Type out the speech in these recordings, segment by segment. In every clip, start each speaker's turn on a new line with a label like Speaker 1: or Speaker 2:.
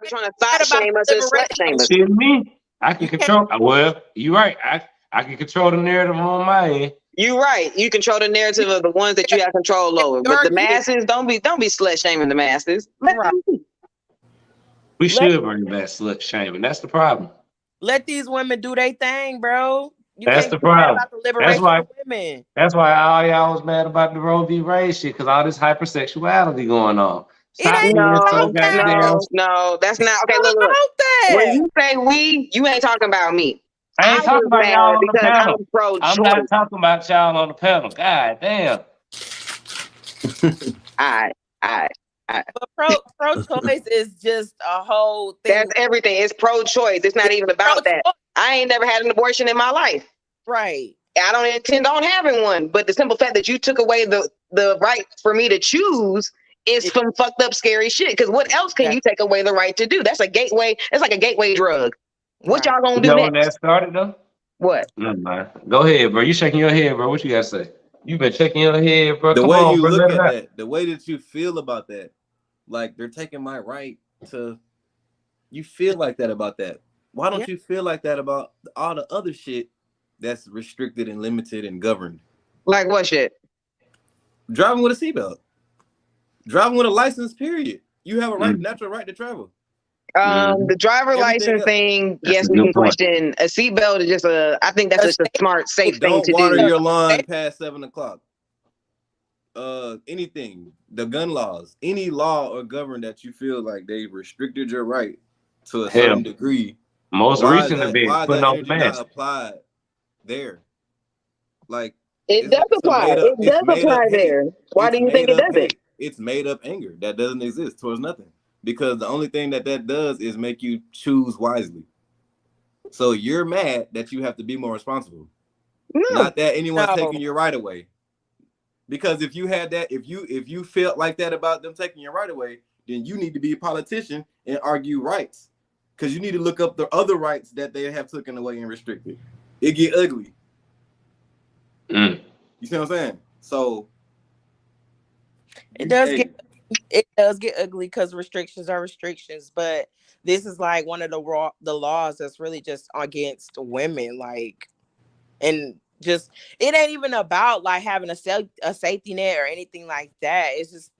Speaker 1: Be trying to thought
Speaker 2: about
Speaker 1: shame us
Speaker 2: the
Speaker 1: and slut
Speaker 2: liberation.
Speaker 1: shame us.
Speaker 3: See me? I can
Speaker 2: You can't.
Speaker 3: control. Well, you're right. I can control the narrative on my end.
Speaker 1: You right. You control the narrative of the ones that you have control over. But
Speaker 2: Your
Speaker 1: the
Speaker 2: kid.
Speaker 1: masses, don't be slut shaming the masses. Let
Speaker 2: Right.
Speaker 1: them be.
Speaker 3: We
Speaker 2: Let
Speaker 3: should bring back slut shaming. That's the problem.
Speaker 2: let these women do their thing, bro. You
Speaker 3: That's
Speaker 2: can't
Speaker 3: the
Speaker 2: be mad
Speaker 3: problem.
Speaker 2: about the
Speaker 3: That's
Speaker 2: liberation
Speaker 3: why.
Speaker 2: of women.
Speaker 3: That's why all y'all was mad about the Roe v. Wade shit, because all this hypersexuality going on.
Speaker 2: It
Speaker 3: Stop
Speaker 2: ain't
Speaker 3: being so
Speaker 2: about
Speaker 1: No,
Speaker 2: that.
Speaker 3: goddamn.
Speaker 1: no, that's not
Speaker 2: It's
Speaker 1: okay.
Speaker 2: not
Speaker 1: Look.
Speaker 2: about
Speaker 1: When
Speaker 2: that.
Speaker 1: you say we, you ain't talking about me.
Speaker 3: I
Speaker 1: I
Speaker 3: ain't talking
Speaker 1: was
Speaker 3: about
Speaker 1: mad
Speaker 3: y'all on the
Speaker 1: because I
Speaker 3: panel.
Speaker 1: was
Speaker 3: I'm not
Speaker 1: pro-choice.
Speaker 3: talking about y'all on the panel. God damn.
Speaker 1: I, I,
Speaker 2: But pro choice is just a whole thing.
Speaker 1: that's everything. It's pro-choice. It's not even
Speaker 2: Pro
Speaker 1: about that.
Speaker 2: choice,
Speaker 1: I ain't never had an abortion in my life.
Speaker 2: right?
Speaker 1: I don't intend on having one. But the simple fact that you took away the right for me to choose is
Speaker 2: It-
Speaker 1: some fucked up, scary shit. Because what else can
Speaker 2: that-
Speaker 1: you take away the right to do? That's a gateway. It's like a gateway drug. What
Speaker 2: right.
Speaker 1: y'all gonna
Speaker 3: You
Speaker 1: do
Speaker 3: know when that
Speaker 1: next?
Speaker 3: started though?
Speaker 1: What?
Speaker 3: Never mind. Go ahead, bro. You shaking your head, bro. What you gotta say? You been shaking your head, bro.
Speaker 4: The
Speaker 3: Come
Speaker 4: way
Speaker 3: on,
Speaker 4: you
Speaker 3: bro.
Speaker 4: look
Speaker 3: Let it
Speaker 4: at
Speaker 3: out.
Speaker 4: that, the way that you feel about that, like they're taking my right to. You feel like that about that. Why
Speaker 2: Yeah.
Speaker 4: don't you feel like that about all the other shit that's restricted and limited and governed?
Speaker 1: Like what shit?
Speaker 4: Driving with a seatbelt, driving with a license. Period. You have a right,
Speaker 3: Mm,
Speaker 4: natural right to travel.
Speaker 3: mm.
Speaker 1: The driver
Speaker 4: Everything
Speaker 1: license
Speaker 4: else.
Speaker 1: thing,
Speaker 3: That's a
Speaker 1: yes, we
Speaker 3: good
Speaker 1: can
Speaker 3: point.
Speaker 1: question. A seatbelt is just I think that's
Speaker 2: A
Speaker 1: just a smart, safe thing
Speaker 4: Don't
Speaker 1: to
Speaker 4: water
Speaker 1: do.
Speaker 4: your lawn
Speaker 2: state-
Speaker 4: past 7 o'clock. Anything, the gun laws, any law or govern that you feel like they restricted your right to a certain
Speaker 3: Hell,
Speaker 4: degree.
Speaker 3: most
Speaker 4: Why is
Speaker 3: recent
Speaker 4: that?
Speaker 3: event
Speaker 4: Why is
Speaker 3: putting
Speaker 4: that
Speaker 3: on the
Speaker 4: energy not
Speaker 3: mask.
Speaker 4: applied there? Like
Speaker 1: It
Speaker 4: it's
Speaker 1: does
Speaker 4: like some
Speaker 1: apply.
Speaker 4: made up.
Speaker 1: It
Speaker 4: It's
Speaker 1: does
Speaker 4: made up
Speaker 1: apply
Speaker 4: hate.
Speaker 1: there. Why
Speaker 4: It's
Speaker 1: do you think
Speaker 4: made
Speaker 1: it
Speaker 4: up
Speaker 1: doesn't?
Speaker 4: hate. It's made up anger that doesn't exist towards nothing. Because the only thing that does is make you choose wisely. So you're mad that you have to be more responsible,
Speaker 1: No.
Speaker 4: not that anyone's
Speaker 2: No,
Speaker 4: taking your right away. Because if you had that, if you felt like that about them taking your right away, then you need to be a politician and argue rights. Because you need to look up the other rights that they have taken away and restricted. It get ugly.
Speaker 3: Mm.
Speaker 4: You see what I'm saying? So
Speaker 2: it does
Speaker 4: hey,
Speaker 2: get ugly because restrictions are restrictions, but this is like one of the laws that's really just against women, like, and just it ain't even about like having a safety net or anything like that. It's just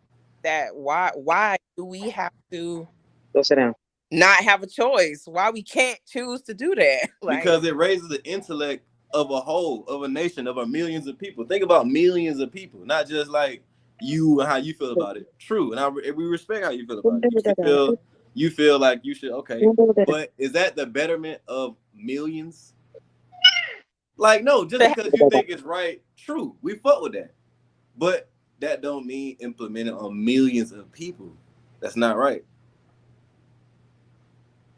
Speaker 2: that why do we have to
Speaker 1: Go sit down.
Speaker 2: not have a choice? Why we can't choose to do that? Like,
Speaker 4: because it raises the intellect of a whole, of a nation, of a millions of people. Think about millions of people, not just like you and how you feel about it. True, and we respect how you feel about it. You feel like you should, okay, but is that the betterment of millions? Like, no, just because you think it's right, true, we fuck with that, but that don't mean implement it on millions of people. That's not right.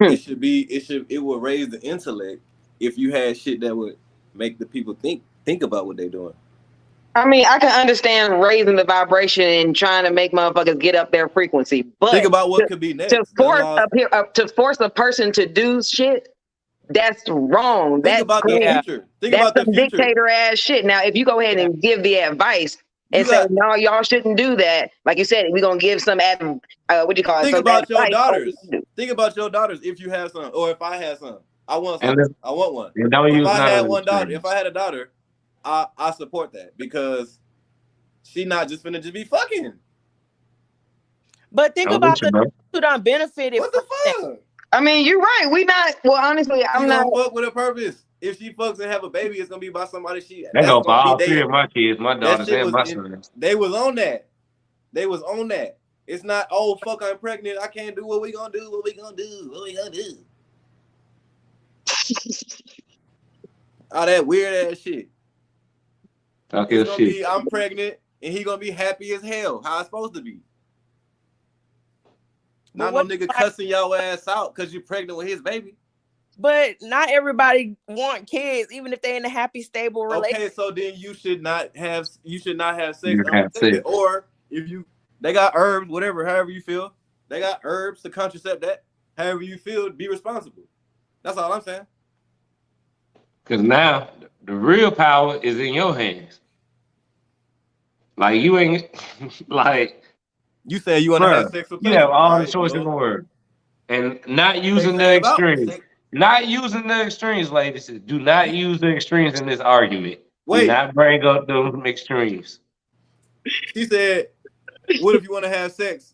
Speaker 4: It would raise the intellect if you had shit that would make the people think about what they're doing.
Speaker 1: I mean, I can understand raising the vibration and trying to make motherfuckers get up their frequency, but
Speaker 4: Think about what could be
Speaker 1: to
Speaker 4: next. Gun
Speaker 1: force
Speaker 4: laws.
Speaker 1: to force a person to do shit, that's wrong.
Speaker 4: Think about the
Speaker 2: yeah,
Speaker 4: future. Think
Speaker 1: That's
Speaker 4: about the
Speaker 1: some
Speaker 4: future.
Speaker 1: dictator ass shit. Now, if you go ahead
Speaker 2: yeah.
Speaker 1: and give the advice
Speaker 4: You
Speaker 1: and say,
Speaker 4: got
Speaker 1: no, y'all shouldn't do that, like you said, we're gonna give some what do you call it?
Speaker 4: think
Speaker 1: Some
Speaker 4: about your
Speaker 1: advice on what
Speaker 4: daughters.
Speaker 1: to do.
Speaker 4: Think about your daughters if you have some, or if I had some. I want
Speaker 3: And
Speaker 4: some. I want one.
Speaker 3: don't
Speaker 4: If
Speaker 3: use
Speaker 4: I
Speaker 3: none
Speaker 4: had
Speaker 3: of these
Speaker 4: one daughter, if
Speaker 3: things.
Speaker 4: I had a daughter, I support that because she not just finna just be fucking.
Speaker 2: But think
Speaker 3: I'm with
Speaker 2: about
Speaker 3: you,
Speaker 2: the
Speaker 3: bro.
Speaker 2: who done benefited
Speaker 4: What
Speaker 2: from
Speaker 4: the
Speaker 2: that.
Speaker 4: fuck?
Speaker 1: I mean, you're right. We not. Well, honestly,
Speaker 4: She
Speaker 1: I'm not.
Speaker 4: gonna fuck with a purpose. If she fucks and have a baby, it's gonna be by somebody
Speaker 3: That
Speaker 4: that's
Speaker 3: go for
Speaker 4: gonna be
Speaker 3: all three
Speaker 4: there.
Speaker 3: of my kids, my
Speaker 4: That
Speaker 3: daughters
Speaker 4: shit
Speaker 3: and
Speaker 4: was
Speaker 3: my
Speaker 4: in.
Speaker 3: sons.
Speaker 4: They was on that. They was on that. It's not, oh fuck, I'm pregnant. I can't do what we gonna do. What we gonna do? What we gonna do? All that weird ass shit.
Speaker 3: Talk
Speaker 4: It's
Speaker 3: your
Speaker 4: gonna
Speaker 3: shit.
Speaker 4: be, I'm pregnant and he gonna be happy as hell. How it's supposed to be.
Speaker 2: But
Speaker 4: Not no
Speaker 2: what
Speaker 4: nigga
Speaker 2: like,
Speaker 4: cussing your ass out because you pregnant with his baby.
Speaker 2: but not everybody want kids, even if they're in a happy, stable relationship.
Speaker 4: Okay, so then you should not have sex
Speaker 3: You have
Speaker 4: unprotected.
Speaker 3: sex.
Speaker 4: Or if they got herbs, whatever, however you feel, they got herbs to contracept that. However you feel, be responsible. That's all I'm saying.
Speaker 3: Because now the real power is in your hands. Like you ain't like,
Speaker 4: You say you want to have
Speaker 3: bro,
Speaker 4: sex with
Speaker 3: you have
Speaker 4: pleasure. All
Speaker 3: all the
Speaker 4: right,
Speaker 3: choice in the
Speaker 4: well,
Speaker 3: world. And not using the extremes. Not using the extremes, ladies. Do not use the extremes in this argument.
Speaker 4: Wait.
Speaker 3: Do not bring up those extremes.
Speaker 4: She said, what if you want to have sex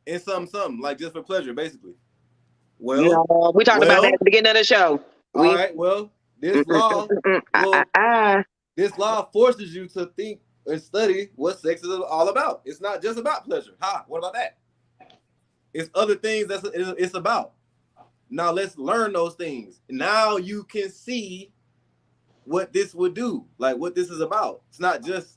Speaker 4: in something, like just for pleasure, basically? Well,
Speaker 1: no, we talked about that at the beginning of the show.
Speaker 4: All right, well, this law this law forces you to think and study what sex is all about. It's not just about pleasure. What about that? It's other things it's about. Now let's learn those things. Now you can see what this would do, like what this is about. It's not just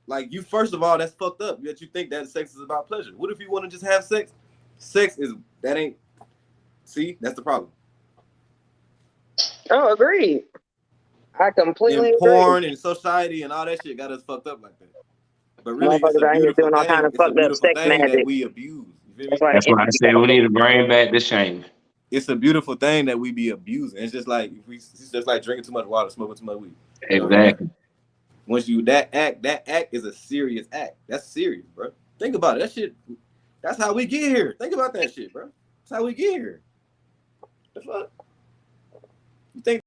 Speaker 4: like you. First of all, that's fucked up that you think that sex is about pleasure. What if you want to just have sex? Sex is that ain't. See, that's the problem.
Speaker 1: Oh, agreed. I completely
Speaker 4: and
Speaker 1: agree.
Speaker 4: Porn and society and all that shit got us fucked up like that. But really, it's
Speaker 1: Motherfuckers
Speaker 4: a
Speaker 1: out here
Speaker 4: beautiful
Speaker 1: doing all
Speaker 4: thing.
Speaker 1: kind of
Speaker 4: It's a
Speaker 1: fucked up
Speaker 4: beautiful
Speaker 1: sex
Speaker 4: thing
Speaker 1: magic.
Speaker 4: that we abuse. You feel me?
Speaker 3: That's why I said we need to bring back the shaming.
Speaker 4: It's a beautiful thing that we be abusing. It's just like it's just like drinking too much water, smoking too much weed.
Speaker 3: Exactly.
Speaker 4: Once you that act is a serious act. That's serious, bro. Think about it. That shit. That's how we get here. Think about that shit, bro. That's how we get here. The fuck? You think